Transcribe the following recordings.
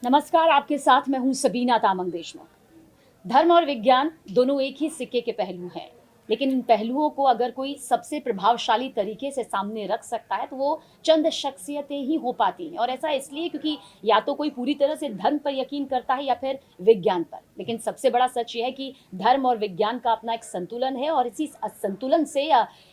नमस्कार, आपके साथ मैं हूं सबीना तामंग देशमुख। धर्म और विज्ञान दोनों एक ही सिक्के के पहलू हैं, लेकिन इन पहलुओं को अगर कोई सबसे प्रभावशाली तरीके से सामने रख सकता है तो वो चंद शख्सियतें ही हो पाती हैं। और ऐसा इसलिए क्योंकि या तो कोई पूरी तरह से धर्म पर यकीन करता है या फिर विज्ञान पर। लेकिन सबसे बड़ा सच ये है कि धर्म और विज्ञान का अपना एक संतुलन है और इसी संतुलन से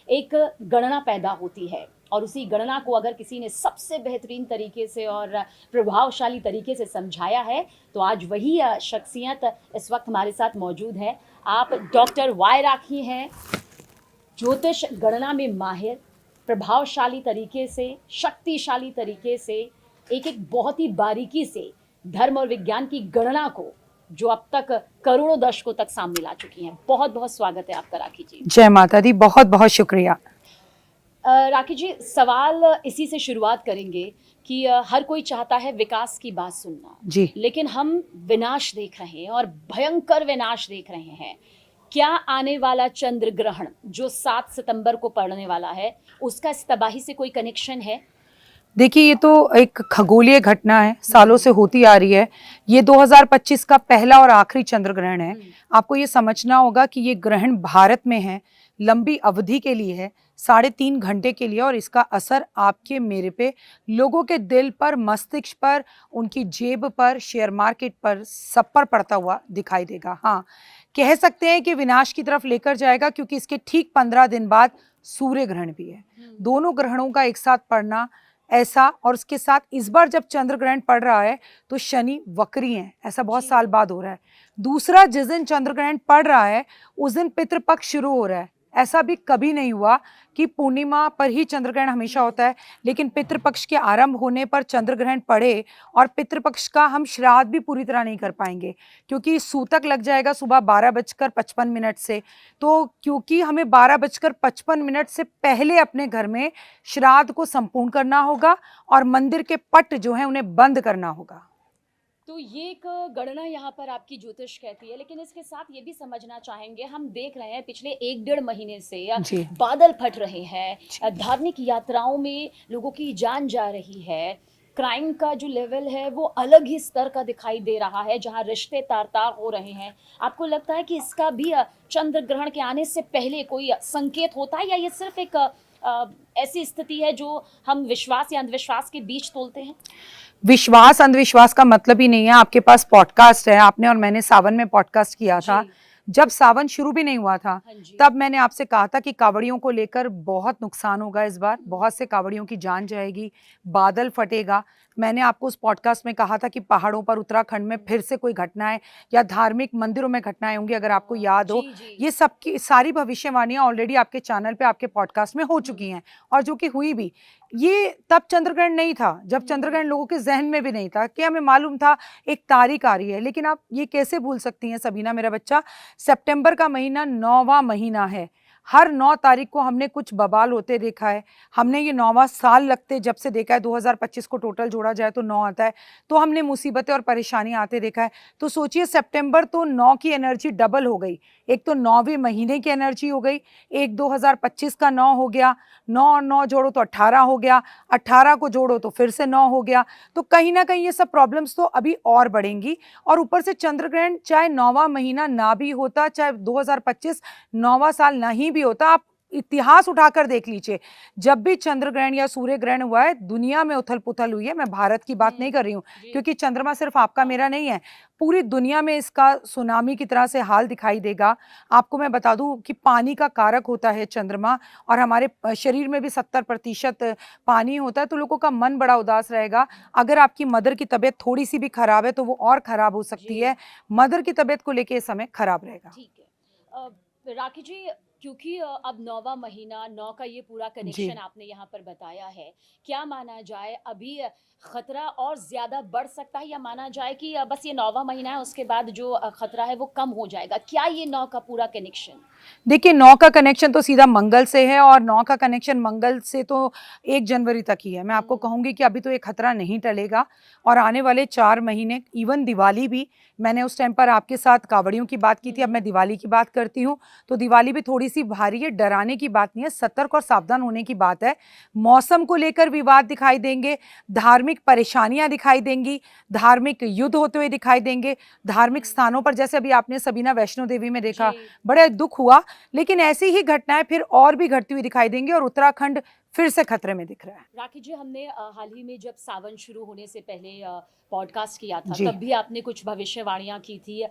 एक गणना पैदा होती है। और उसी गणना को अगर किसी ने सबसे बेहतरीन तरीके से और प्रभावशाली तरीके से समझाया है तो आज वही शख्सियत इस वक्त हमारे साथ मौजूद है। आप डॉक्टर वाई राखी हैं, ज्योतिष गणना में माहिर, प्रभावशाली तरीके से, शक्तिशाली तरीके से एक एक बहुत ही बारीकी से धर्म और विज्ञान की गणना को जो अब तक करोड़ों दर्शकों तक सामने ला चुकी हैं। बहुत बहुत स्वागत है आपका राखी जी। जय माता दी, बहुत बहुत शुक्रिया। राखी जी, सवाल इसी से शुरुआत करेंगे कि हर कोई चाहता है विकास की बात सुनना जी, लेकिन हम विनाश देख रहे हैं और भयंकर विनाश देख रहे हैं। क्या आने वाला चंद्र ग्रहण जो 7 सितंबर को पड़ने वाला है उसका इस तबाही से कोई कनेक्शन है? देखिए ये तो एक खगोलीय घटना है, सालों से होती आ रही है। ये 2025 का पहला और आखिरी चंद्र ग्रहण है। आपको ये समझना होगा कि ये ग्रहण भारत में है, लंबी अवधि के लिए है, 3.5 घंटे के लिए, और इसका असर आपके मेरे पे, लोगों के दिल पर, मस्तिष्क पर, उनकी जेब पर, शेयर मार्केट पर, सब पर पड़ता हुआ दिखाई देगा। हाँ, कह सकते हैं कि विनाश की तरफ लेकर जाएगा, क्योंकि इसके ठीक 15 दिन बाद सूर्य ग्रहण भी है। दोनों ग्रहणों का एक साथ पड़ना ऐसा, और उसके साथ इस बार जब चंद्र ग्रहण पड़ रहा है तो शनि वक्री है, ऐसा बहुत साल बाद हो रहा है। दूसरा, जिस दिन चंद्र ग्रहण पड़ रहा है उस दिन पितृपक्ष शुरू हो रहा है। ऐसा भी कभी नहीं हुआ कि पूर्णिमा पर ही चंद्र ग्रहण हमेशा होता है, लेकिन पितृपक्ष के आरंभ होने पर चंद्र ग्रहण पड़े और पितृपक्ष का हम श्राद्ध भी पूरी तरह नहीं कर पाएंगे, क्योंकि सूतक लग जाएगा सुबह 12:55 से। तो क्योंकि हमें 12:55 से पहले अपने घर में श्राद्ध को संपूर्ण करना होगा और मंदिर के पट जो है उन्हें बंद करना होगा। तो ये एक गणना यहाँ पर आपकी ज्योतिष कहती है, लेकिन इसके साथ ये भी समझना चाहेंगे, हम देख रहे हैं पिछले 1-1.5 महीने से जी, बादल फट रहे हैं, धार्मिक यात्राओं में लोगों की जान जा रही है, क्राइम का जो लेवल है वो अलग ही स्तर का दिखाई दे रहा है, जहाँ रिश्ते तार-तार हो रहे हैं। आपको लगता है कि इसका भी चंद्र ग्रहण के आने से पहले कोई संकेत होता है, या ये सिर्फ एक ऐसी स्थिति है जो हम विश्वास या अंधविश्वास के बीच तोलते हैं? विश्वास अंधविश्वास का मतलब ही नहीं है। आपके पास पॉडकास्ट है, आपने और मैंने सावन में पॉडकास्ट किया था। जब सावन शुरू भी नहीं हुआ था तब मैंने आपसे कहा था कि कावड़ियों को लेकर बहुत नुकसान होगा इस बार, बहुत से कावड़ियों की जान जाएगी, बादल फटेगा। मैंने आपको उस पॉडकास्ट में कहा था कि पहाड़ों पर, उत्तराखंड में फिर से कोई घटनाएं या धार्मिक मंदिरों में घटनाएं होंगी, अगर आपको याद हो। ये सब की सारी भविष्यवाणियां ऑलरेडी आपके चैनल पे, आपके पॉडकास्ट में हो चुकी हैं, और जो कि हुई भी। ये तब चंद्रग्रहण नहीं था, जब चंद्रग्रहण लोगों के जहन में भी नहीं था, कि हमें मालूम था एक तारीख आ रही है। लेकिन आप ये कैसे भूल सकती हैं सबीना मेरा बच्चा, सितंबर का महीना 9वां महीना है। हर 9 तारीख को हमने कुछ बवाल होते देखा है। हमने ये 9वां साल लगते जब से देखा है, 2025 को टोटल जोड़ा जाए तो 9 आता है, तो हमने मुसीबतें और परेशानियां आते देखा है। तो सोचिए, सितंबर तो 9 की एनर्जी डबल हो गई। एक तो 9वें महीने की एनर्जी हो गई, एक 2025 का 9 हो गया, 9 और 9 जोड़ो तो 18 हो गया, 18 को जोड़ो तो फिर से 9 हो गया। तो कहीं ना कहीं ये सब प्रॉब्लम्स तो अभी और बढ़ेंगी। और ऊपर से चंद्र ग्रहण चाहे 9वां महीना ना भी होता, चाहे 2025 9वां साल नहीं भी होता, आप इतिहास उठाकर देख लीजिए, जब भी चंद्र ग्रहण या सूर्य ग्रहण हुआ है दुनिया में उथल पुथल हुई है। मैं भारत की बात नहीं कर रही हूँ, क्योंकि चंद्रमा सिर्फ आपका मेरा नहीं है, पूरी दुनिया में इसका सुनामी की तरह से हाल दिखाई देगा। आपको मैं बता दूं कि पानी का कारक होता है चंद्रमा, और हमारे शरीर में भी 70% पानी होता है, तो लोगों का मन बड़ा उदास रहेगा। अगर आपकी मदर की तबीयत थोड़ी सी भी खराब है तो वो और खराब हो सकती है। मदर की तबीयत को लेकर इस समय खराब रहेगा। ठीक है। राखी जी, क्योंकि अब 9वां महीना, 9 का ये पूरा जी, कनेक्शन आपने यहाँ पर बताया है, क्या माना जाए अभी खतरा और ज्यादा बढ़ सकता है, या माना जाए कि बस ये 9वां महीना है, उसके बाद जो खतरा है वो कम हो जाएगा? क्या ये 9 का पूरा कनेक्शन? देखिए 9 का कनेक्शन तो सीधा मंगल से है, और 9 का कनेक्शन मंगल से तो 1 जनवरी तक ही है। मैं आपको कहूंगी कि अभी तो ये खतरा नहीं टलेगा, और आने वाले 4 महीने, इवन दिवाली भी, मैंने उस टाइम पर आपके साथ कावड़ियों की बात की थी, अब मैं दिवाली की बात करती हूँ। तो दिवाली भी थोड़ी सी भारी है, डराने की बात नहीं है, सतर्क और सावधान होने की बात है। मौसम को लेकर विवाद दिखाई देंगे, धार्मिक परेशानियां दिखाई देंगी, धार्मिक युद्ध होते हुए दिखाई देंगे, धार्मिक स्थानों पर, जैसे अभी आपने सबीना वैष्णो देवी में देखा, बड़ा दुख हुआ, लेकिन ऐसी ही घटनाएं फिर और भी घटती हुई दिखाई देंगी और उत्तराखंड फिर से खतरे में दिख रहा है। राखी जी, हमने हाल ही में जब सावन शुरू होने से पहले पॉडकास्ट किया था, जी। तब भी आपने कुछ भविष्यवाणियां की थी।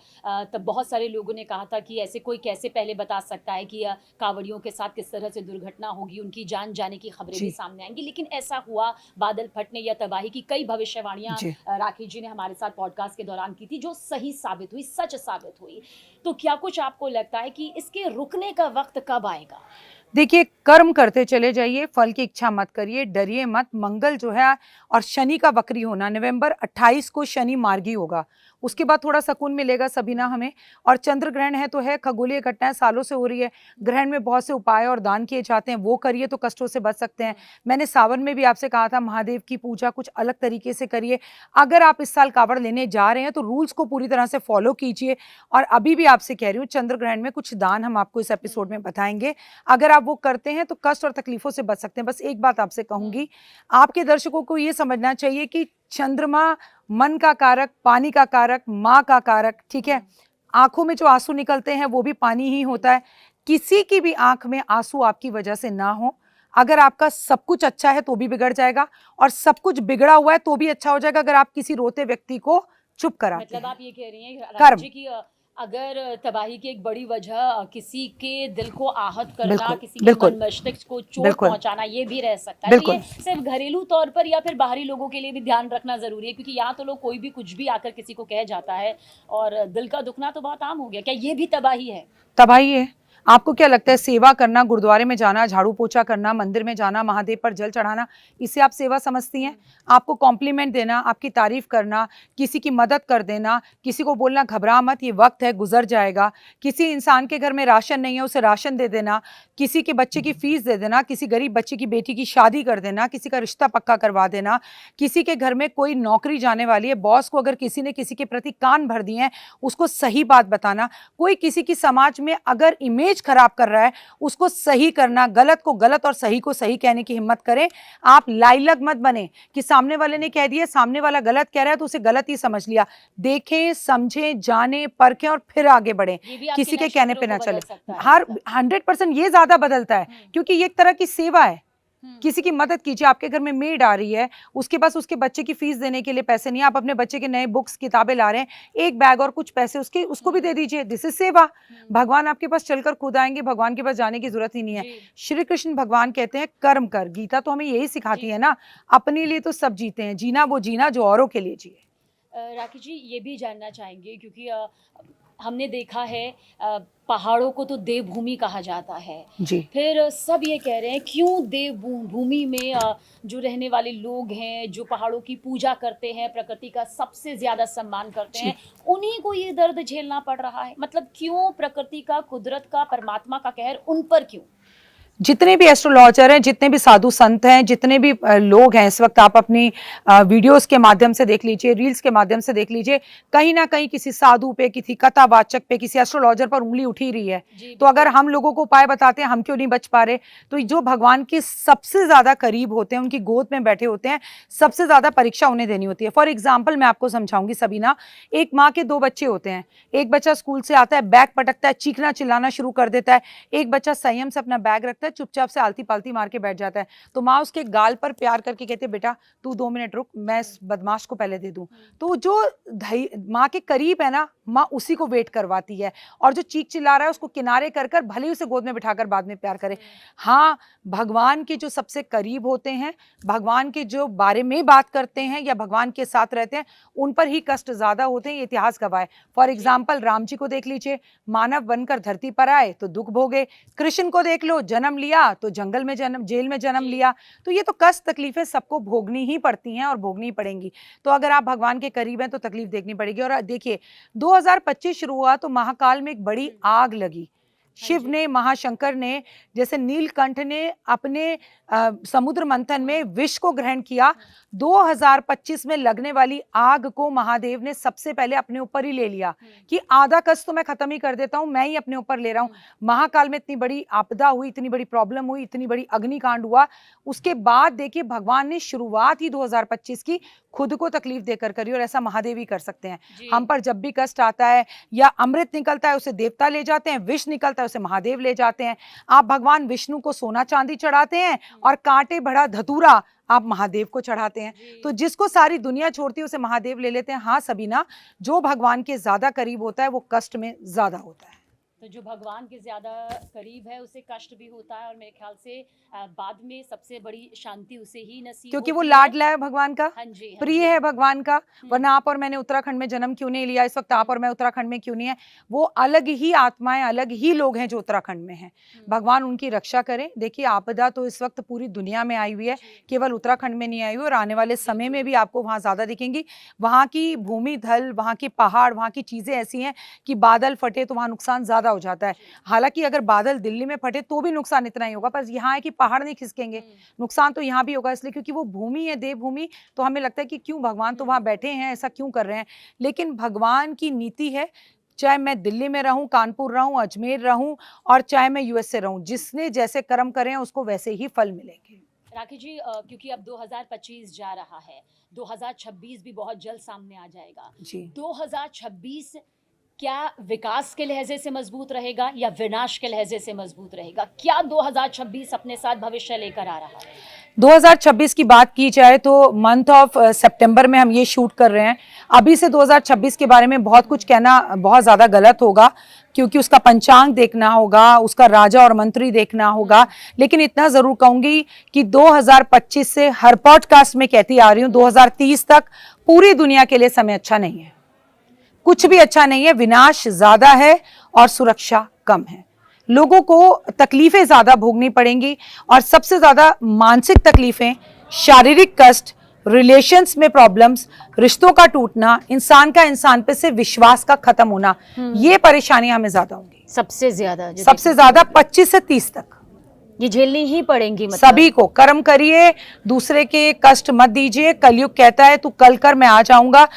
तब बहुत सारे लोगों ने कहा था कि ऐसे कोई कैसे पहले बता सकता है कि कांवड़ियों के साथ किस तरह से दुर्घटना होगी, उनकी जान जाने की खबरें भी सामने आएंगी, लेकिन ऐसा हुआ, बादल फटने या तबाही की कई भविष्यवाणियां राखी जी ने हमारे साथ पॉडकास्ट के दौरान की थी, जो सही साबित हुई, सच साबित हुई। तो क्या कुछ आपको लगता है कि इसके रुकने का वक्त कब आएगा? देखिए, कर्म करते चले जाइए, फल की इच्छा मत करिए, डरिए मत। मंगल जो है और शनि का वक्री होना, नवंबर 28 को शनि मार्गी होगा, उसके बाद थोड़ा सुकून मिलेगा सबीना हमें। और चंद्र ग्रहण है तो है, खगोलीय घटनाएं सालों से हो रही है, ग्रहण में बहुत से उपाय और दान किए जाते हैं, वो करिए तो कष्टों से बच सकते हैं। मैंने सावन में भी आपसे कहा था, महादेव की पूजा कुछ अलग तरीके से करिए। अगर आप इस साल कावड़ लेने जा रहे हैं तो रूल्स को पूरी तरह से फॉलो कीजिए। और अभी भी आपसे कह रही हूँ, चंद्र ग्रहण में कुछ दान हम आपको इस एपिसोड में बताएंगे, अगर आप वो करते हैं तो कष्ट और तकलीफों से बच सकते हैं। बस एक बात आपसे कहूंगी, आपके दर्शकों को ये समझना चाहिए कि चंद्रमा मन का कारक, पानी का कारक, माँ का कारक, ठीक है। आंखों में जो आंसू निकलते हैं वो भी पानी ही होता है। किसी की भी आंख में आंसू आपकी वजह से ना हो। अगर आपका सब कुछ अच्छा है तो भी बिगड़ जाएगा, और सब कुछ बिगड़ा हुआ है तो भी अच्छा हो जाएगा अगर आप किसी रोते व्यक्ति को चुप कराते मतलब हैं। आप ये कह रही हैं कर्म। जी कि अगर तबाही की एक बड़ी वजह किसी के दिल को आहत करना, किसी के मन मस्तिष्क को चोट पहुंचाना, ये भी रह सकता है। तो ये सिर्फ घरेलू तौर पर या फिर बाहरी लोगों के लिए भी ध्यान रखना जरूरी है, क्योंकि यहाँ तो लोग कोई भी कुछ भी आकर किसी को कह जाता है और दिल का दुखना तो बहुत आम हो गया। क्या ये भी तबाही है? तबाही है। आपको क्या लगता है, सेवा करना, गुरुद्वारे में जाना, झाड़ू पोछा करना, मंदिर में जाना, महादेव पर जल चढ़ाना, इसे आप सेवा समझती हैं? आपको कॉम्प्लीमेंट देना, आपकी तारीफ करना, किसी की मदद कर देना, किसी को बोलना घबरा मत, ये वक्त है, गुजर जाएगा, किसी इंसान के घर में राशन नहीं है उसे राशन दे देना, किसी के बच्चे की फीस दे देना, किसी गरीब बच्चे की बेटी की शादी कर देना, किसी का रिश्ता पक्का करवा देना, किसी के घर में कोई नौकरी जाने वाली है, बॉस को अगर किसी ने किसी के प्रति कान भर दिए हैं उसको सही बात बताना, कोई किसी की समाज में अगर इमेज खराब कर रहा है उसको सही करना, गलत को गलत और सही को सही कहने की हिम्मत करें। आप लाइलग मत बने कि सामने वाले ने कह दिया, सामने वाला गलत कह रहा है तो उसे गलत ही समझ लिया। देखें, समझें, जानें, परखें और फिर आगे बढ़ें, किसी के कहने पे ना चले। हर 100% ये ज्यादा बदलता है, क्योंकि ये एक तरह की सेवा है। किसी की मदद कीजिए। आपके घर में मेड आ रही है, उसके पास उसके बच्चे की फीस देने के लिए पैसे नहीं है, आप अपने बच्चे के नए बुक्स किताबें ला रहे हैं, एक बैग और कुछ पैसे उसके उसको भी दे दीजिए, दिस इज सेवा। भगवान आपके पास चलकर खुद आएंगे, भगवान के पास जाने की जरूरत ही नहीं है। श्री कृष्ण भगवान कहते हैं कर्म कर। गीता तो हमें यही सिखाती है ना, अपने लिए तो सब जीते हैं, जीना वो जीना जो औरों के लिए जिए। राखी जी, ये भी जानना चाहेंगे, क्योंकि हमने देखा है पहाड़ों को तो देवभूमि कहा जाता है जी। फिर सब ये कह रहे हैं क्यों देवभूमि में जो रहने वाले लोग हैं, जो पहाड़ों की पूजा करते हैं, प्रकृति का सबसे ज्यादा सम्मान करते हैं, उन्हीं को ये दर्द झेलना पड़ रहा है। मतलब क्यों प्रकृति का, कुदरत का, परमात्मा का कहर उन पर क्यों? जितने भी एस्ट्रोलॉजर हैं, जितने भी साधु संत हैं, जितने भी लोग हैं, इस वक्त आप अपनी वीडियोस के माध्यम से देख लीजिए, रील्स के माध्यम से देख लीजिए, कहीं ना कहीं किसी साधु पे, किसी कथावाचक पे, किसी एस्ट्रोलॉजर पर उंगली उठी रही है। तो अगर हम लोगों को उपाय बताते हैं, हम क्यों नहीं बच पा रहे? तो जो भगवान के सबसे ज्यादा करीब होते हैं, उनकी गोद में बैठे होते हैं, सबसे ज्यादा परीक्षा उन्हें देनी होती है। फॉर एग्जाम्पल मैं आपको समझाऊंगी सबीना, एक माँ के 2 बच्चे होते हैं, एक बच्चा स्कूल से आता है, बैग पटकता है, चीखना चिल्लाना शुरू कर देता है, एक बच्चा संयम से अपना बैग रखता है, चुपचाप से आलती पालती मार के बैठ जाता है। तो माँ उसके गाल पर प्यार करके कहती है, बेटा तू 2 मिनट रुक, मैं इस बदमाश को पहले दे दूं। तो जो माँ के करीब है ना, माँ उसी को वेट करवाती है, और जो चीख चिल्ला रहा है उसको किनारे कर कर भले ही उसे गोद में बिठाकर बाद में प्यार करे। हाँ, भगवान के जो सबसे करीब होते हैं, भगवान के जो बारे में बात करते हैं या भगवान के साथ रहते हैं, उन पर ही कष्ट ज्यादा होते हैं, ये इतिहास गवाह है। फॉर एग्जाम्पल राम जी को देख लीजिए, मानव बनकर धरती पर आए तो दुख भोगे। कृष्ण को देख लो, जन्म लिया तो जंगल में जन्म, जेल में जन्म लिया। तो ये तो कष्ट तकलीफें सबको भोगनी ही पड़ती हैं और भोगनी ही पड़ेंगी। तो अगर आप भगवान के करीब हैं तो तकलीफ देखनी पड़ेगी। और देखिए 2025 शुरू हुआ तो महाकाल में एक बड़ी आग लगी, शिव ने, महाशंकर ने, जैसे नीलकंठ ने अपने समुद्र मंथन में विष को ग्रहण किया, 2025 में लगने वाली आग को महादेव ने सबसे पहले अपने ऊपर ही ले लिया कि आधा कष्ट तो मैं खत्म ही कर देता हूं, मैं ही अपने ऊपर ले रहा हूं। महाकाल में इतनी बड़ी आपदा हुई, इतनी बड़ी प्रॉब्लम हुई, इतनी बड़ी अग्निकांड हुआ, उसके बाद देखिए भगवान ने शुरुआत ही 2025 की खुद को तकलीफ देकर करी, और ऐसा महादेव ही कर सकते हैं। हम पर जब भी कष्ट आता है या अमृत निकलता है उसे देवता ले जाते हैं, विष निकलता है उसे महादेव ले जाते हैं। आप भगवान विष्णु को सोना चांदी चढ़ाते हैं और कांटे भरा धतूरा आप महादेव को चढ़ाते हैं। तो जिसको सारी दुनिया छोड़ती है उसे महादेव ले लेते हैं। हाँ सबीना, जो भगवान के ज्यादा करीब होता है वो कष्ट में ज्यादा होता है। तो जो भगवान के ज्यादा करीब है उसे कष्ट भी होता है, और मेरे ख्याल से बाद में सबसे बड़ी शांति उसे ही नसीब क्योंकि वो होती लाडला है भगवान का, हाँ जी, हाँ प्रिय जी। है भगवान का। वरना आप और मैंने उत्तराखंड में जन्म क्यों नहीं लिया, इस वक्त आप और मैं उत्तराखंड में क्यों नहीं है? वो अलग ही आत्माएं, अलग ही लोग हैं जो उत्तराखंड में हैं। भगवान उनकी रक्षा करें। देखिए आपदा तो इस वक्त पूरी दुनिया में आई हुई है, केवल उत्तराखंड में नहीं आई हुई, और आने वाले समय में भी आपको वहाँ ज्यादा दिखेंगी। वहाँ की भूमि धल, वहाँ के पहाड़, वहाँ की चीजें ऐसी हैं कि बादल फटे तो वहाँ नुकसान ज्यादा हो जाता है। हालांकि अगर बादल दिल्ली में फटे तो भी नुकसान इतना ही होगा, पर यहाँ है कि पहाड़ नहीं खिसकेंगे, नुकसान तो यहाँ भी होगा। इसलिए क्योंकि वो भूमि है, देवभूमि, तो हमें लगता है कि क्यों भगवान तो वहाँ बैठे हैं, ऐसा क्यों कर रहे हैं। लेकिन भगवान की नीति है, चाहे मैं दिल्ली में रहूं, कानपुर रहूं, अजमेर रहूं, और चाहे मैं यूएस से रहूं, जिसने जैसे कर्म करे हैं उसको वैसे ही फल मिलेंगे। राखी जी, क्योंकि अब 2025 जा रहा है, 2026 भी बहुत जल्द सामने आ जाएगा जी। 2026 क्या विकास के लहजे से मजबूत रहेगा या विनाश के लहजे से मजबूत रहेगा? क्या 2026 अपने साथ भविष्य लेकर आ रहा है? 2026 की बात की जाए तो मंथ ऑफ सितंबर में हम ये शूट कर रहे हैं। अभी से 2026 के बारे में बहुत कुछ कहना बहुत ज़्यादा गलत होगा, क्योंकि उसका पंचांग देखना होगा, उसका राजा और मंत्री देखना होगा। लेकिन इतना ज़रूर कहूँगी कि 2025 से हर पॉडकास्ट में कहती आ रही हूँ, 2030 तक पूरी दुनिया के लिए समय अच्छा नहीं है, कुछ भी अच्छा नहीं है। विनाश ज़्यादा है और सुरक्षा कम है। लोगों को तकलीफें ज़्यादा भोगनी पड़ेंगी, और सबसे ज़्यादा मानसिक तकलीफें, शारीरिक कष्ट, रिलेशंस में प्रॉब्लम्स, रिश्तों का टूटना, इंसान का इंसान पे से विश्वास का खत्म होना, ये परेशानियां हमें ज़्यादा होंगी। सबसे ज्यादा 25 से 30 तक ये झेलनी ही पड़ेंगी। मतलब सभी को कर्म करिए, दूसरे के कष्ट मत दीजिए। कलयुग कहता है तू कल कर, मैं आ जाऊंगा।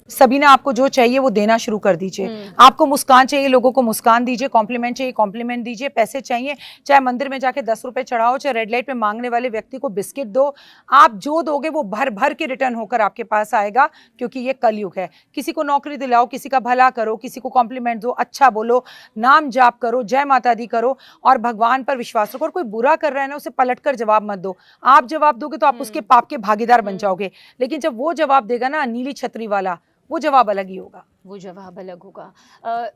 सबीना, आपको जो चाहिए वो देना शुरू कर दीजिए। आपको मुस्कान चाहिए, लोगों को मुस्कान दीजिए। कॉम्प्लीमेंट चाहिए, कॉम्प्लीमेंट दीजिए। पैसे चाहिए, चाहे मंदिर में जाके 10 रुपए चढ़ाओ, चाहे रेड लाइट में मांगने वाले व्यक्ति को बिस्किट दो। आप जो दोगे वो भर भर के रिटर्न होकर आपके पास आएगा, क्योंकि ये कलयुग है। किसी को नौकरी दिलाओ, किसी का भला करो, किसी को कॉम्प्लीमेंट दो, अच्छा बोलो, नाम जाप करो, जय माता दी करो, और भगवान पर विश्वास रखो। और कोई बुरा कर रहा है ना, उसे पलट कर जवाब मत दो। आप जवाब दोगे तो आप उसके पाप के भागीदार बन जाओगे। लेकिन जब वो जवाब देगा ना, नीली छतरी वाला, वो जवाब अलग ही होगा। वो जवाब अलग होगा।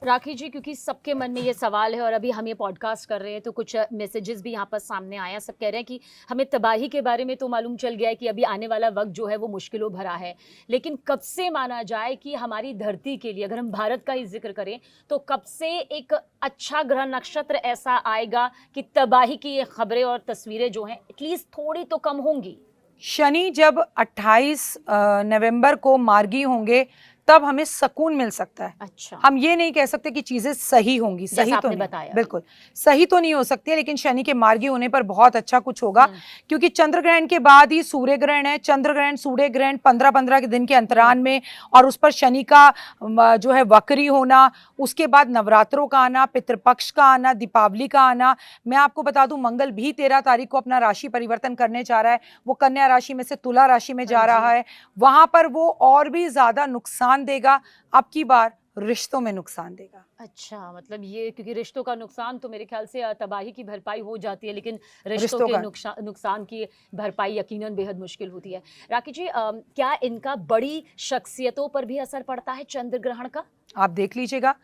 राखी जी, क्योंकि सबके मन में ये सवाल है, और अभी हम ये पॉडकास्ट कर रहे हैं तो कुछ मैसेजेस भी यहाँ पर सामने आया। सब कह रहे हैं कि हमें तबाही के बारे में तो मालूम चल गया है कि अभी आने वाला वक्त जो है वो मुश्किलों भरा है, लेकिन कब से माना जाए कि हमारी धरती के लिए, अगर हम भारत का ही जिक्र करें, तो कब से एक अच्छा ग्रह नक्षत्र ऐसा आएगा कि तबाही की ये खबरें और तस्वीरें जो हैं एटलीस्ट थोड़ी तो कम होंगी? शनि जब 28 नवंबर को मार्गी होंगे तब हमें सुकून मिल सकता है। अच्छा, हम ये नहीं कह सकते कि चीजें सही होंगी, सही तो नहीं, बताया बिल्कुल सही तो नहीं हो सकती, लेकिन शनि के मार्गी होने पर बहुत अच्छा कुछ होगा। क्योंकि चंद्र ग्रहण के बाद ही सूर्य ग्रहण है। चंद्र ग्रहण, सूर्य ग्रहण 15-15 के दिन के अंतराल में, और उस पर शनि का जो है वक्री होना, उसके बाद नवरात्रों का आना, पितृपक्ष का आना, दीपावली का आना। मैं आपको बता दूं, मंगल भी 13 तारीख को अपना राशि परिवर्तन करने जा रहा है। वो कन्या राशि में से तुला राशि में जा रहा है। वहां पर वो और भी ज्यादा नुकसान देगा। अब की बार रिश्तों में नुकसान देगा। अच्छा, मतलब ये, क्योंकि रिश्तों का नुकसान तो मेरे ख्याल से तबाही की भरपाई हो जाती है, लेकिन रिश्तों के नुकसान की भरपाई यकीनन बेहद मुश्किल होती है। राखी जी, क्या इनका बड़ी शख्सियतों पर भी असर पड़ता है चंद्र ग्रहण का? आप देख लीजिएगा,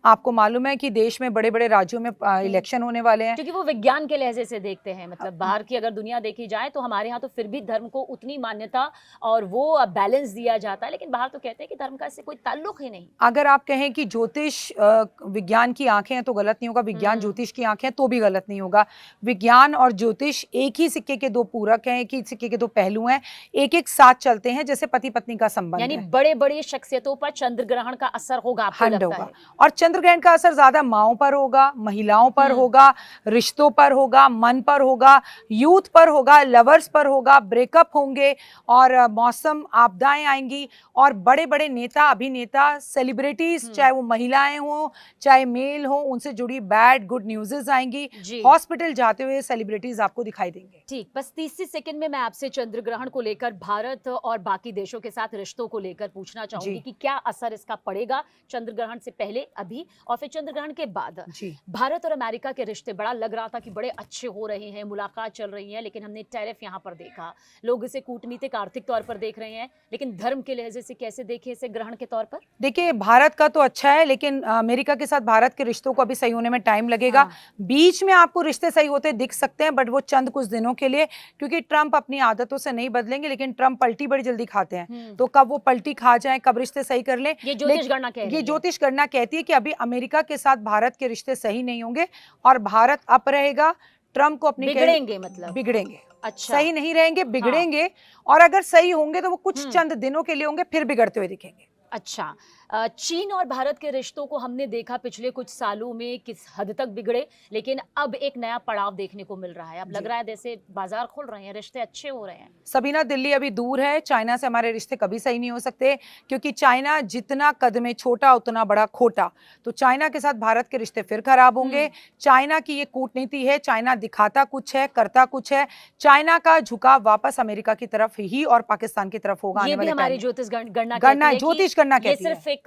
आपको मालूम है कि देश में बड़े बड़े राज्यों में इलेक्शन होने वाले हैं। क्योंकि वो विज्ञान के लहजे से देखते हैं, मतलब बाहर की अगर दुनिया देखी जाए तो हमारे यहाँ तो फिर भी धर्म को उतनी मान्यता और वो बैलेंस दिया जाता है, लेकिन बाहर तो कहते हैं कि धर्म का इससे कोई ताल्लुक ही नहीं। अगर आप कहें कि ज्योतिष विज्ञान की आंखें हैं तो गलत नहीं होगा, विज्ञान ज्योतिष की आंखें हैं तो भी गलत नहीं होगा। विज्ञान और ज्योतिष एक ही सिक्के के दो पूरक हैं, एक ही सिक्के के दो पहलू हैं, एक एक साथ चलते हैं, जैसे पति पत्नी का संबंध। यानी बड़े बड़े शख्सियतों पर चंद्र ग्रहण का असर होगा, आपको लगता है? और चंद्र ग्रहण का असर ज्यादा माओं पर होगा, महिलाओं पर होगा, रिश्तों पर होगा, मन पर होगा, यूथ पर होगा, लवर्स पर होगा, ब्रेकअप होंगे और मौसम आपदाएं आएंगी और बड़े बड़े नेता, अभिनेता, सेलिब्रिटीज, चाहे वो महिलाएं हों चाहे मेल हो, उनसे जुड़ी बैड गुड न्यूज़ेस आएंगी। हॉस्पिटल जाते हुए सेलिब्रिटीज आपको दिखाई देंगे। ठीक, बस 30 सेकंड में मैं आपसे चंद्र ग्रहण को लेकर भारत और बाकी देशों के साथ रिश्तों को लेकर पूछना चाहूंगी कि क्या असर इसका पड़ेगा चंद्र ग्रहण से पहले, अभी और फिर चंद्र ग्रहण के बाद। भारत और अमेरिका के रिश्ते बड़ा लग रहा था कि बड़े अच्छे हो रहे हैं, मुलाकात चल रही है, लेकिन हमने टैरिफ यहाँ पर देखा, लोग इसे कूटनीतिक आर्थिक तौर पर देख रहे हैं, लेकिन धर्म के लहजे से कैसे देखे इसे ग्रहण के तौर पर? देखिए, भारत का तो अच्छा है, लेकिन अमेरिका के साथ भारत के रिश्तों को अभी सही होने में टाइम लगेगा। बीच में आपको रिश्ते सही होते दिख सकते हैं, बट वो चंद कुछ दिनों के लिए, क्योंकि ट्रंप अपनी आदतों से नहीं बदलेंगे, लेकिन ट्रंप पलटी बड़ी जल्दी खाते हैं, तो कब वो पलटी खा जाए, कब रिश्ते सही कर लें, ये ज्योतिष गणना कहती है कि अभी अमेरिका के साथ भारत के रिश्ते सही नहीं होंगे और भारत अप रहेगा, ट्रंप को अपनी बिगड़ेंगे, मतलब बिगड़ेंगे। अच्छा, सही नहीं रहेंगे, बिगड़ेंगे। और अगर सही होंगे तो वो कुछ चंद दिनों के लिए होंगे, फिर बिगड़ते हुए दिखेंगे। अच्छा, चीन और भारत के रिश्तों को हमने देखा पिछले कुछ सालों में किस हद तक बिगड़े, लेकिन अब एक नया पड़ाव देखने को मिल रहा है। अब लग रहा है जैसे बाजार खुल रहे हैं, रिश्ते अच्छे हो रहे हैं। सबीना, दिल्ली अभी दूर है, चाइना से हमारे रिश्ते कभी सही नहीं हो सकते, क्योंकि चाइना जितना कद में छोटा उतना बड़ा खोटा। तो चाइना के साथ भारत के रिश्ते फिर खराब होंगे। चाइना की ये कूटनीति है, चाइना दिखाता कुछ है, करता कुछ है। चाइना का झुकाव वापस अमेरिका की तरफ ही और पाकिस्तान की तरफ होगा। ये भी हमारी ज्योतिष गणना कहती है, सिर्फ एक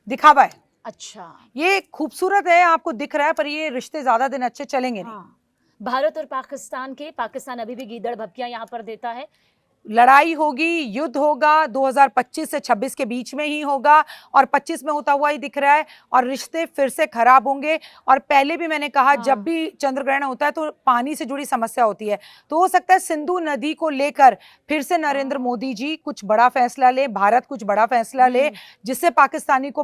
दिखावा है। अच्छा, ये खूबसूरत है, आपको दिख रहा है, पर ये रिश्ते ज्यादा दिन अच्छे चलेंगे नहीं। भारत और पाकिस्तान अभी भी गीदड़ भपकियां यहाँ पर देता है। लड़ाई होगी, युद्ध होगा, 2025 से 26 के बीच में ही होगा और 25 में होता हुआ ही दिख रहा है और रिश्ते फिर से खराब होंगे। और पहले भी मैंने कहा, जब भी चंद्र ग्रहण होता है तो पानी से जुड़ी समस्या होती है, तो हो सकता है सिंधु नदी को लेकर फिर से नरेंद्र मोदी जी कुछ बड़ा फैसला ले, भारत कुछ बड़ा फैसला ले, जिससे पाकिस्तानियों को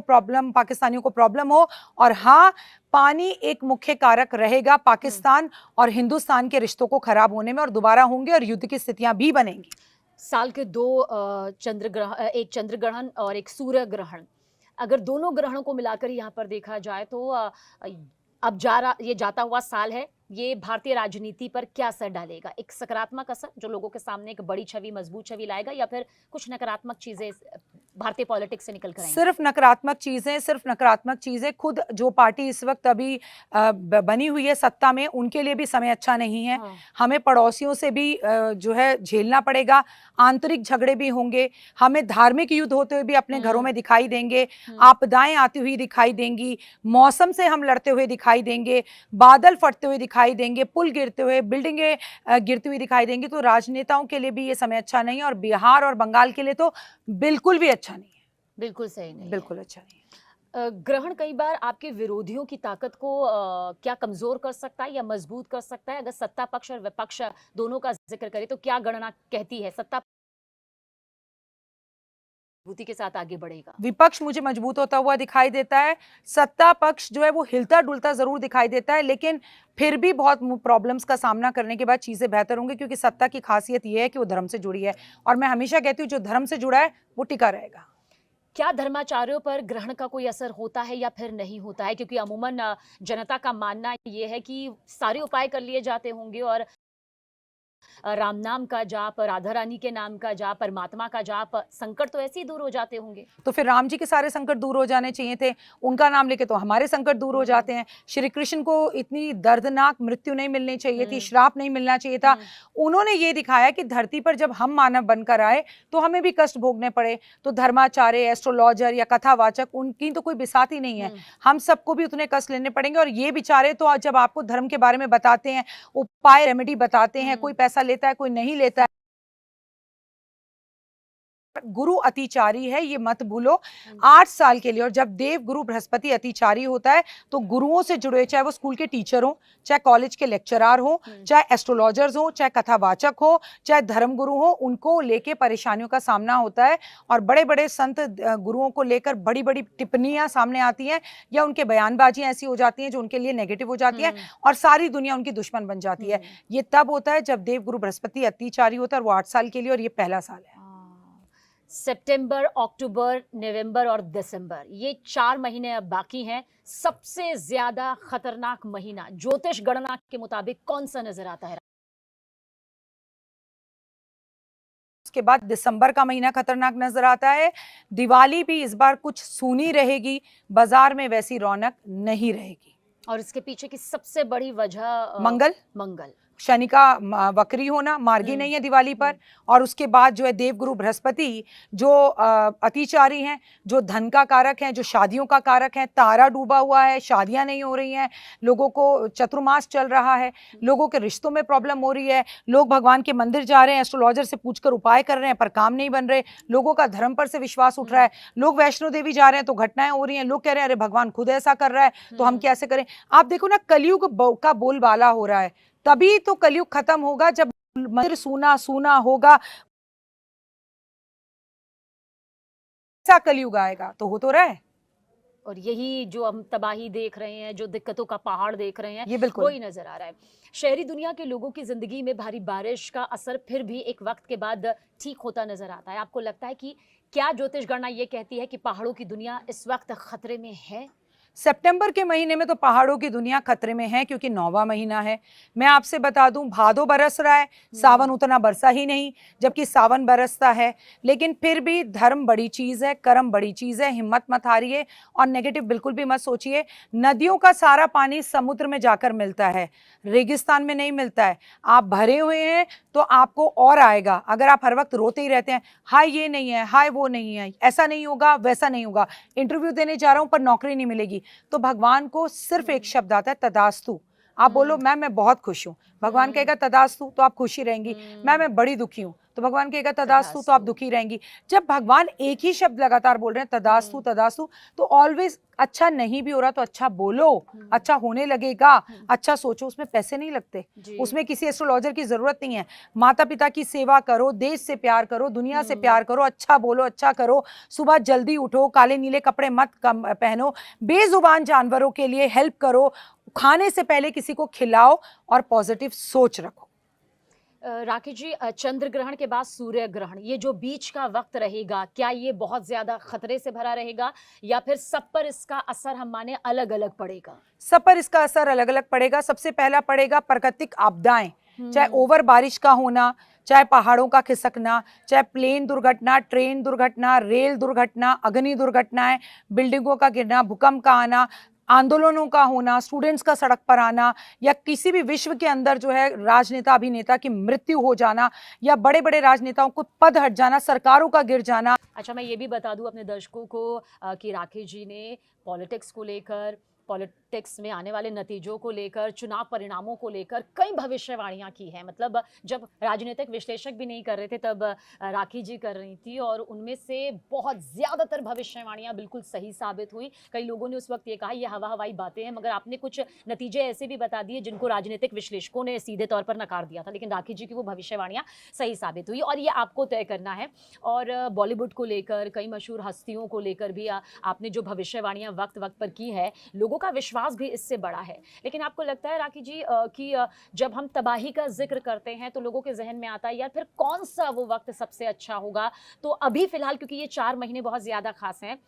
प्रॉब्लम हो। और हाँ, पानी एक मुख्य कारक रहेगा पाकिस्तान और हिंदुस्तान के रिश्तों को खराब होने में, और दोबारा होंगे और युद्ध की स्थितियां भी बनेंगी। साल के एक चंद्र ग्रहण और एक सूर्य ग्रहण, अगर दोनों ग्रहणों को मिलाकर यहाँ पर देखा जाए तो अब ये जाता हुआ साल है, ये भारतीय राजनीति पर क्या असर डालेगा? एक सकारात्मक असर जो लोगों के सामने एक बड़ी छवि, मजबूत छवि लाएगा, या फिर कुछ नकारात्मक चीजें भारतीय पॉलिटिक्स से निकल कर आएंगी? सिर्फ नकारात्मक चीजें। खुद जो पार्टी इस वक्त अभी बनी हुई है सत्ता में, उनके लिए भी समय अच्छा नहीं है। हमें पड़ोसियों से भी जो है झेलना पड़ेगा, आंतरिक झगड़े भी होंगे, हमें धार्मिक युद्ध होते हुए भी अपने घरों में दिखाई देंगे, आपदाएं आती हुई दिखाई देंगी, मौसम से हम लड़ते हुए दिखाई देंगे, बादल फटते हुए दिखाई देंगे, पुल गिरते हुए, बिल्डिंगें गिरती हुई दिखाई देंगी। तो राजनेताओं के लिए भी ये समय अच्छा नहीं है, और बिहार और बंगाल के लिए तो बिल्कुल भी अच्छा नहीं है। बिल्कुल सही नहीं, बिल्कुल अच्छा नहीं है। ग्रहण कई बार आपके विरोधियों की ताकत को क्या कमजोर कर सकता है या मजबूत कर सकता है? अगर सत्ता पक्ष और विपक्ष दोनों का जिक्र करें तो क्या गणना कहती है सत्ता मजबूती के साथ आगे बढ़ेगा? विपक्ष मुझे मजबूत होता हुआ दिखाई देता है, सत्ता पक्ष जो है वो हिलता डुलता जरूर दिखाई देता है, लेकिन फिर भी बहुत प्रॉब्लम्स का सामना करने के बाद चीजें बेहतर होंगी, क्योंकि सत्ता की खासियत यह है कि वो धर्म से जुड़ी है, और मैं हमेशा कहती हूँ जो धर्म से जुड़ा है वो टिका रहेगा। क्या धर्माचार्यों पर ग्रहण का कोई असर होता है या फिर नहीं होता है? क्योंकि अमूमन जनता का मानना यह है कि सारे उपाय कर लिए जाते होंगे और राम नाम का जाप, राधा रानी के नाम का जाप, परमात्मा का जाप, संकट तो ऐसे ही दूर हो जाते होंगे। तो फिर राम जी के सारे संकट दूर हो जाने चाहिए थे, उनका नाम लेके तो हमारे संकट दूर हो जाते हैं। श्री कृष्ण को इतनी दर्दनाक मृत्यु नहीं मिलनी चाहिए थी, श्राप नहीं मिलना चाहिए था। उन्होंने ये दिखाया कि धरती पर जब हम मानव बनकर आए तो हमें भी कष्ट भोगने पड़े। तो धर्माचार्य, एस्ट्रोलॉजर या कथावाचक, उनकी तो कोई बिसात ही नहीं है, हम सबको भी उतने कष्ट लेने पड़ेंगे। और ये बेचारे तो जब आपको धर्म के बारे में बताते हैं, उपाय रेमेडी बताते हैं, कोई पैसा लेता है कोई नहीं लेता है। गुरु अतिचारी है, ये मत भूलो, 8 साल के लिए। और जब देव गुरु बृहस्पति अतिचारी होता है तो गुरुओं से जुड़े, चाहे वो स्कूल के टीचर हो, चाहे कॉलेज के लेक्चरर हो, चाहे एस्ट्रोलॉजर्स हो, चाहे कथावाचक हो, चाहे धर्मगुरु हो, उनको लेके परेशानियों का सामना होता है। और बड़े बड़े संत गुरुओं को लेकर बड़ी बड़ी टिप्पणियां सामने आती हैं, या उनके बयानबाजियां ऐसी हो जाती हैं जो उनके लिए नेगेटिव हो जाती है, और सारी दुनिया उनकी दुश्मन बन जाती है। ये तब होता है जब देव गुरु बृहस्पति अतिचारी होता है, और वो 8 साल के लिए, और ये पहला साल है। सितंबर, अक्टूबर, नवंबर और दिसंबर, ये 4 महीने अब बाकी हैं। सबसे ज्यादा खतरनाक महीना ज्योतिष गणना के मुताबिक कौन सा नजर आता है? उसके बाद दिसंबर का महीना खतरनाक नजर आता है। दिवाली भी इस बार कुछ सूनी रहेगी, बाजार में वैसी रौनक नहीं रहेगी। और इसके पीछे की सबसे बड़ी वजह मंगल मंगल। शनि का वक्री होना, मार्गी नहीं है दिवाली पर। और उसके बाद जो है देवगुरु बृहस्पति जो अतिचारी हैं, जो धन का कारक हैं, जो शादियों का कारक हैं, तारा डूबा हुआ है, शादियां नहीं हो रही हैं, लोगों को चतुर्मास चल रहा है, लोगों के रिश्तों में प्रॉब्लम हो रही है, लोग भगवान के मंदिर जा रहे हैं, एस्ट्रोलॉजर से पूछकर उपाय कर रहे हैं पर काम नहीं बन रहे, लोगों का धर्म पर से विश्वास उठ रहा है, लोग वैष्णो देवी जा रहे हैं तो घटनाएं हो रही हैं, लोग कह रहे हैं अरे भगवान खुद ऐसा कर रहा है तो हम कैसे करें। आप देखो ना, कलयुग का बोलबाला हो रहा है, तभी तो कलयुग खत्म होगा जब मंदिर सूना सूना होगा। ऐसा कलयुग आएगा तो हो तो रहा है। और यही जो हम तबाही देख रहे हैं, जो दिक्कतों का पहाड़ देख रहे हैं, ये बिल्कुल वही नजर आ रहा है। शहरी दुनिया के लोगों की जिंदगी में भारी बारिश का असर फिर भी एक वक्त के बाद ठीक होता नजर आता है। आपको लगता है कि क्या ज्योतिष गणना ये कहती है कि पहाड़ों की दुनिया इस वक्त खतरे में है? सितंबर के महीने में तो पहाड़ों की दुनिया खतरे में है क्योंकि 9वां महीना है। मैं आपसे बता दूं, भादो बरस रहा है, सावन उतना बरसा ही नहीं, जबकि सावन बरसता है। लेकिन फिर भी धर्म बड़ी चीज है, कर्म बड़ी चीज है, हिम्मत मत हारिए और नेगेटिव बिल्कुल भी मत सोचिए। नदियों का सारा पानी समुद्र में जाकर मिलता है, रेगिस्तान में नहीं मिलता है। आप भरे हुए हैं तो आपको और आएगा। अगर आप हर वक्त रोते ही रहते हैं, हाय ये नहीं है, हाय वो नहीं है, ऐसा नहीं होगा, वैसा नहीं होगा, इंटरव्यू देने जा रहा हूं पर नौकरी नहीं मिलेगी, तो भगवान को सिर्फ एक शब्द आता है, तदास्तु। आप बोलो मैम मैं बहुत खुश हूं, भगवान कहेगा तदास्तु, तो आप खुशी रहेंगी। मैं बड़ी दुखी हूं, तो भगवान कहेगा तदास्तु, तो आप दुखी रहेंगी। जब भगवान एक ही शब्द लगातार बोल रहे हैं, तदास्तु तदास्तु, तो ऑलवेज अच्छा नहीं भी हो रहा तो अच्छा बोलो, अच्छा होने लगेगा, अच्छा सोचो। उसमें पैसे नहीं लगते, उसमें किसी एस्ट्रोलॉजर की जरूरत नहीं है। माता पिता की सेवा करो, देश से प्यार करो, दुनिया से प्यार करो, अच्छा बोलो, अच्छा करो, सुबह जल्दी उठो, काले नीले कपड़े मत पहनो, बेजुबान जानवरों के लिए हेल्प करो, खाने से पहले किसी को खिलाओ और पॉजिटिव सोच रखो। राकेश जी, चंद्र ग्रहण के बाद सूर्य ग्रहण, ये जो बीच का वक्त रहेगा, क्या ये बहुत ज्यादा खतरे से भरा रहेगा या फिर सब पर इसका असर हम माने अलग अलग पड़ेगा? सब पर इसका असर अलग अलग पड़ेगा। सबसे पहला पड़ेगा प्राकृतिक आपदाएं, चाहे ओवर बारिश का होना, चाहे पहाड़ों का खिसकना, चाहे प्लेन दुर्घटना, ट्रेन दुर्घटना, रेल दुर्घटना, अग्नि दुर्घटनाएं, बिल्डिंगों का गिरना, भूकंप का आना, आंदोलनों का होना, स्टूडेंट्स का सड़क पर आना, या किसी भी विश्व के अंदर जो है राजनेता अभिनेता की मृत्यु हो जाना, या बड़े बड़े राजनेताओं को पद हट जाना, सरकारों का गिर जाना। अच्छा, मैं ये भी बता दूं अपने दर्शकों को कि राकेश जी ने पॉलिटिक्स को लेकर, पॉलिटिक्स में आने वाले नतीजों को लेकर, चुनाव परिणामों को लेकर कई भविष्यवाणियां की हैं। मतलब जब राजनीतिक विश्लेषक भी नहीं कर रहे थे तब राखी जी कर रही थी, और उनमें से बहुत ज़्यादातर भविष्यवाणियां बिल्कुल सही साबित हुई। कई लोगों ने उस वक्त ये कहा ये हवा हवाई बातें हैं, मगर आपने कुछ नतीजे ऐसे भी बता दिए जिनको राजनीतिक विश्लेषकों ने सीधे तौर पर नकार दिया था, लेकिन राखी जी की वो भविष्यवाणियां सही साबित हुई। और ये आपको तय करना है। और बॉलीवुड को लेकर, कई मशहूर हस्तियों को लेकर भी आपने जो भविष्यवाणियां वक्त वक्त पर की है, लोगों का विश्वास भी इससे बड़ा है। लेकिन आपको लगता है राखी जी कि जब हम तबाही का जिक्र करते हैं तो लोगों के जहन में आता है यार फिर कौन सा वो वक्त सबसे अच्छा होगा? तो अभी फिलहाल, क्योंकि ये 4 महीने बहुत ज्यादा खास हैं,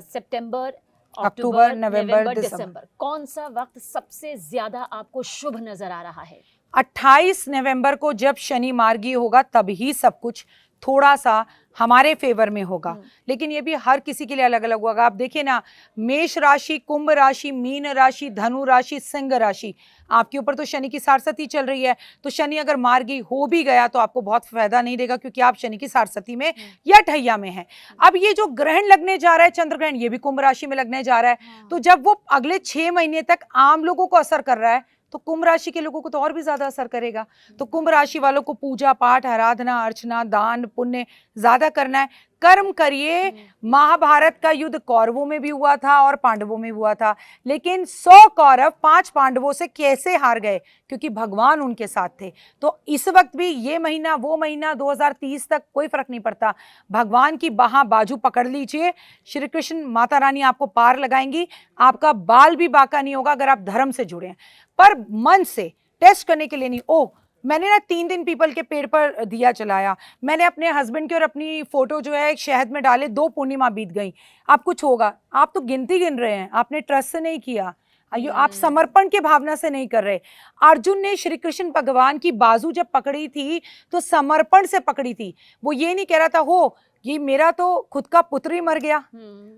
सितंबर, अक्टूबर, नवंबर, दिसंबर, कौन सा वक्त सबसे ज्यादा आपको शुभ नजर आ रहा है? 28 नवंबर को जब शनि मार्गी होगा तभी सब कुछ थोड़ा सा हमारे फेवर में होगा, लेकिन ये भी हर किसी के लिए अलग अलग होगा। आप देखिए ना, मेष राशि, कुंभ राशि, मीन राशि, धनु राशि, सिंह राशि, आपके ऊपर तो शनि की सारसती चल रही है। तो शनि अगर मार्गी हो भी गया तो आपको बहुत फायदा नहीं देगा, क्योंकि आप शनि की सारसती में या ठैया में हैं। अब ये जो ग्रहण लगने जा रहा है, चंद्र ग्रहण, ये भी कुंभ राशि में लगने जा रहा है। तो जब वो अगले 6 महीने तक आम लोगों को असर कर रहा है तो कुंभ राशि के लोगों को तो और भी ज्यादा असर करेगा। तो कुंभ राशि वालों को पूजा पाठ, आराधना, अर्चना, दान पुण्य ज्यादा करना है। कर्म करिए। महाभारत का युद्ध कौरवों में भी हुआ था और पांडवों में हुआ था, लेकिन 100 कौरव 5 पांडवों से कैसे हार गए? क्योंकि भगवान उनके साथ थे। तो इस वक्त भी ये महीना, वो महीना, 2030 तक कोई फर्क नहीं पड़ता। भगवान की बाजू पकड़ लीजिए, श्री कृष्ण माता रानी आपको पार लगाएंगी। आपका बाल भी बाका नहीं होगा अगर आप धर्म से जुड़े हैं। पर मन से टेस्ट करने के लिए नहीं, ओ मैंने ना 3 दिन पीपल के पेड़ पर दिया जलाया, मैंने अपने हस्बैंड की और अपनी फोटो जो है एक शहद में डाले, 2 पूर्णिमा बीत गई। अब कुछ होगा, आप तो गिनती गिन रहे हैं, आपने ट्रस्ट से नहीं किया, आप समर्पण की भावना से नहीं कर रहे। अर्जुन ने श्री कृष्ण भगवान की बाजू जब पकड़ी थी तो समर्पण से पकड़ी थी। वो ये नहीं कह रहा था हो ये मेरा तो खुद का पुत्र ही मर गया,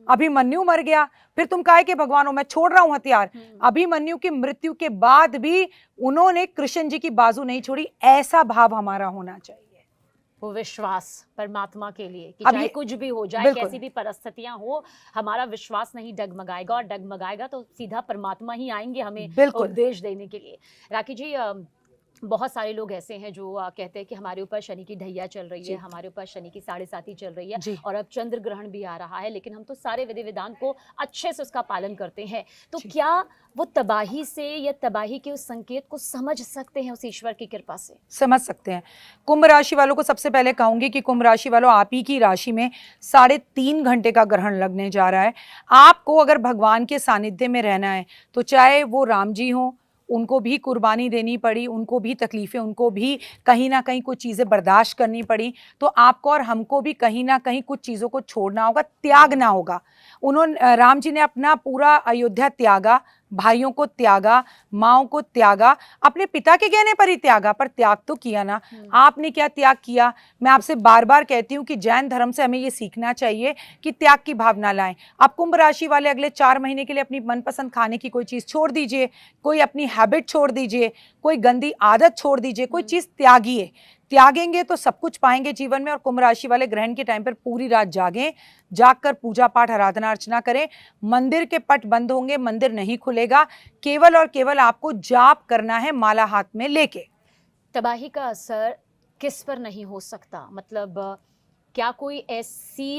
अभिमन्यु मर गया, फिर तुम काहे के भगवान हो, मैं छोड़ रहा हूं हथियार। अभिमन्यु की मृत्यु के बाद भी उन्होंने कृष्ण जी की बाजू नहीं छोड़ी। ऐसा भाव हमारा होना चाहिए, वो विश्वास परमात्मा के लिए कि अब चाहे ये- कुछ भी हो जाए, बिल्कुल। कैसी भी परिस्थितियां हो, हमारा विश्वास नहीं डगमगाएगा, और डगमगाएगा तो सीधा परमात्मा ही आएंगे हमें बिल्कुल। उपदेश देने के लिए। राखी जी, बहुत सारे लोग ऐसे हैं जो कहते हैं कि हमारे ऊपर शनि की ढैया चल रही जी। है, हमारे ऊपर शनि की 7.5 चल रही है, जी। और अब चंद्र ग्रहण भी आ रहा है, लेकिन हम तो सारे विधि विधान को अच्छे से उसका पालन करते हैं। तो जी। क्या वो तबाही से या तबाही के उस संकेत को समझ सकते हैं उस ईश्वर की कृपा से? समझ सकते हैं। कुंभ राशि वालों को सबसे पहले कहूंगी कि कुंभ राशि वालों, आप ही की राशि में 3.5 घंटे का ग्रहण लगने जा रहा है। आपको अगर भगवान के सानिध्य में रहना है तो चाहे वो राम जी हों, उनको भी कुर्बानी देनी पड़ी, उनको भी तकलीफें, उनको भी कहीं ना कहीं कुछ चीज़ें बर्दाश्त करनी पड़ी, तो आपको और हमको भी कहीं ना कहीं कुछ चीज़ों को छोड़ना होगा, त्यागना होगा। राम जी ने अपना पूरा अयोध्या त्यागा, भाइयों को त्यागा, माँओं को त्यागा, अपने पिता के कहने पर ही त्यागा, पर त्याग तो किया ना। आपने क्या त्याग किया? मैं आपसे बार बार कहती हूँ कि जैन धर्म से हमें ये सीखना चाहिए कि त्याग की भावना लाएं। आप कुंभ राशि वाले अगले 4 महीने के लिए अपनी मनपसंद खाने की कोई चीज़ छोड़ दीजिए, कोई अपनी हैबिट छोड़ दीजिए, कोई गंदी आदत छोड़ दीजिए, कोई चीज़ त्यागिए। त्यागेंगे तो सब कुछ पाएंगे जीवन में। और कुंभ राशि वाले ग्रहण के टाइम पर पूरी रात जागें, जागकर पूजा पाठ आराधना अर्चना करें। मंदिर के पट बंद होंगे, मंदिर नहीं खुलेगा, केवल और केवल आपको जाप करना है माला हाथ में लेके। तबाही का असर किस पर नहीं हो सकता? मतलब क्या कोई ऐसी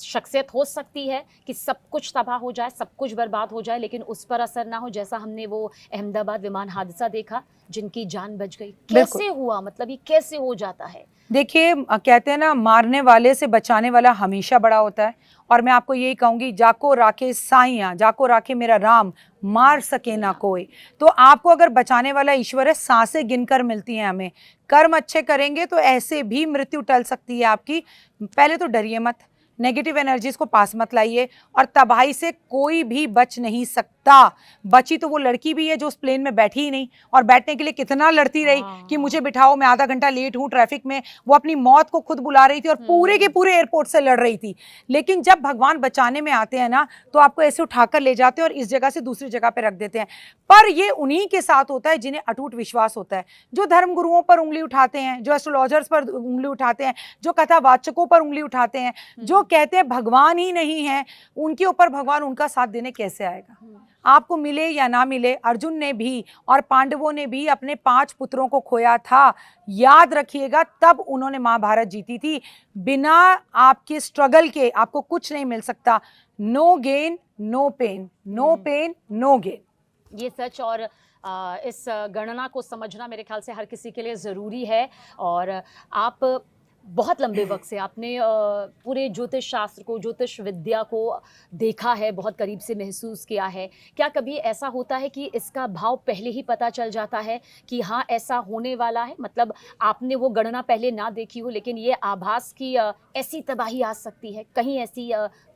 शख्सियत हो सकती है कि सब कुछ तबाह हो जाए, सब कुछ बर्बाद हो जाए, लेकिन उस पर असर ना हो, जैसा हमने वो अहमदाबाद विमान हादसा देखा, जिनकी जान बच गई? कैसे हुआ? मतलब ये कैसे हो जाता है? देखिए, कहते हैं ना, मारने वाले से बचाने वाला हमेशा बड़ा होता है। और मैं आपको यही कहूंगी, जाको राखे साइयां, जाको राखे मेरा राम, मार सके ना कोई। तो आपको अगर बचाने वाला ईश्वर है, सांसें गिनकर मिलती हैं हमें। कर्म अच्छे करेंगे तो ऐसे भी मृत्यु टल सकती है आपकी। पहले तो डरिए मत, नेगेटिव एनर्जीज को पास मत लाइए, और तबाही से कोई भी बच नहीं सकता। बची तो वो लड़की भी है जो उस प्लेन में बैठी ही नहीं, और बैठने के लिए कितना लड़ती रही कि मुझे बिठाओ, मैं आधा घंटा लेट हूँ ट्रैफिक में। वो अपनी मौत को खुद बुला रही थी और पूरे के पूरे एयरपोर्ट से लड़ रही थी। लेकिन जब भगवान बचाने में आते हैं ना, तो आपको ऐसे उठाकर ले जाते हैं और इस जगह से दूसरी जगह पे रख देते हैं। पर ये उन्हीं के साथ होता है जिन्हें अटूट विश्वास होता है, जो धर्म गुरुओं पर उंगली उठाते हैं, जो एस्ट्रोलॉजर्स पर उंगली उठाते हैं, जो कथावाचकों पर उंगली उठाते हैं, जो कहते हैं भगवान ही नहीं है, उनके ऊपर भगवान उनका साथ देने कैसे आएगा? आपको मिले या ना मिले, अर्जुन ने भी और पांडवों ने भी अपने 5 पुत्रों को खोया था, याद रखिएगा, तब उन्होंने महाभारत जीती थी। बिना आपके स्ट्रगल के आपको कुछ नहीं मिल सकता। No gain no pain, no pain no gain. ये सच, और इस गणना को समझना मेरे ख्याल से हर किसी के लिए ज़रूरी है। और आप बहुत लंबे वक्त से आपने पूरे ज्योतिष शास्त्र को, ज्योतिष विद्या को देखा है, बहुत करीब से महसूस किया है। क्या कभी ऐसा होता है कि इसका भाव पहले ही पता चल जाता है कि हाँ ऐसा होने वाला है? मतलब आपने वो गणना पहले ना देखी हो, लेकिन ये आभास की ऐसी तबाही आ सकती है, कहीं ऐसी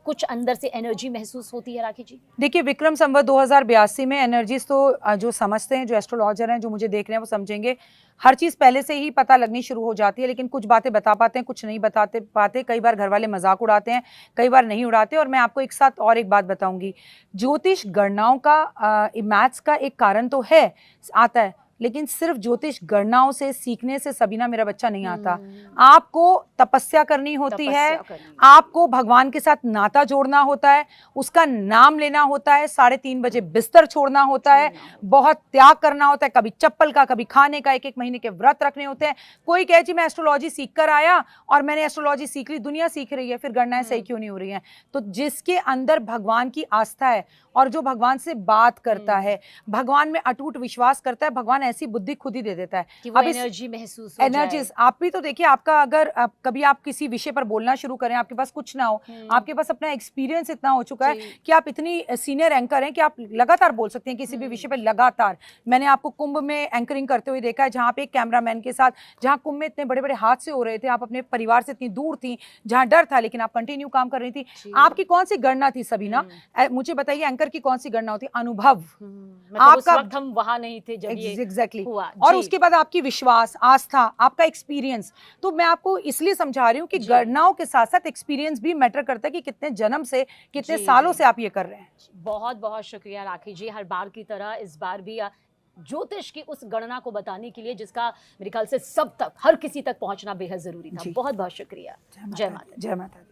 कुछ अंदर से एनर्जी महसूस होती है? राखी जी, देखिए, विक्रम संवत 2082 में एनर्जीज तो जो समझते हैं, जो एस्ट्रोलॉजर हैं, जो मुझे देख रहे हैं, वो समझेंगे हर चीज़ पहले से ही पता लगनी शुरू हो जाती है। लेकिन कुछ बातें बता पाते हैं, कुछ नहीं बताते पाते। कई बार घर वाले मजाक उड़ाते हैं, कई बार नहीं उड़ाते। और मैं आपको एक साथ और एक बात बताऊंगी, ज्योतिष गणनाओं का, मैथ्स का एक कारण तो है, आता है, लेकिन सिर्फ ज्योतिष गणनाओं से सीखने से सबीना मेरा बच्चा नहीं आता। आपको तपस्या करनी होती है, आपको भगवान के साथ नाता जोड़ना होता है, उसका नाम लेना होता है, 3:30 बजे बिस्तर छोड़ना होता है, बहुत त्याग करना होता है, कभी चप्पल का, कभी खाने का, 1-1 महीने के व्रत रखने होते हैं। कोई कहे जी मैं एस्ट्रोलॉजी सीख कर आया और मैंने एस्ट्रोलॉजी सीख ली, दुनिया सीख रही है, फिर गणनाएं सही क्यों नहीं हो रही हैं? तो जिसके अंदर भगवान की आस्था है और जो भगवान से बात करता है, भगवान में अटूट विश्वास करता है, भगवान ऐसी बुद्धि खुद ही दे देता है। कि वो अब इस एनर्जी महसूस हो एनर्जी जाए। आप भी तो देखिए, आपका अगर कभी आप किसी विषय पर बोलना शुरू करें, आपके पास कुछ ना हो, आपके पास अपना एक्सपीरियंस इतना हो चुका है जी। कि आप इतनी सीनियर एंकर हैं कि आप लगातार बोल सकते हैं किसी भी विषय पर लगातार। मैंने आपको कुंभ में एंकरिंग करते हुए देखा है, जहाँ पे एक कैमरामैन के साथ, जहाँ कुंभ में इतने बड़े बड़े हादसे हो रहे थे, आप अपने परिवार से इतनी दूर थी, जहाँ डर था, लेकिन आप कंटिन्यू काम कर रही थी। जी। आपकी कौन सी गणना थी सबीना? मुझे बताइए, एंकर की कौन सी गणना होती? अनुभव। मतलब उस आपका वक्त हम वहां नहीं थे जब ये एग्जैक्टली हुआ। और जी। उसके बाद आपकी विश्वास, आस्था, आपका एक्सपीरियंस। तो मैं आपको इसलिए समझा रही हूँ कि जी। गणनाओं के साथ साथ एक्सपीरियंस भी मैटर करता है कि कितने जन्म से, कितने जी, सालों जी। से आप ये कर रहे हैं। बहुत बहुत शुक्रिया राखी जी, हर बार की तरह इस बार भी ज्योतिष की उस गणना को बताने के लिए जिसका मेरे ख्याल से सब तक, हर किसी तक पहुंचना बेहद जरूरी था। जी। बहुत बहुत शुक्रिया। जय माता दी। जय माता दी।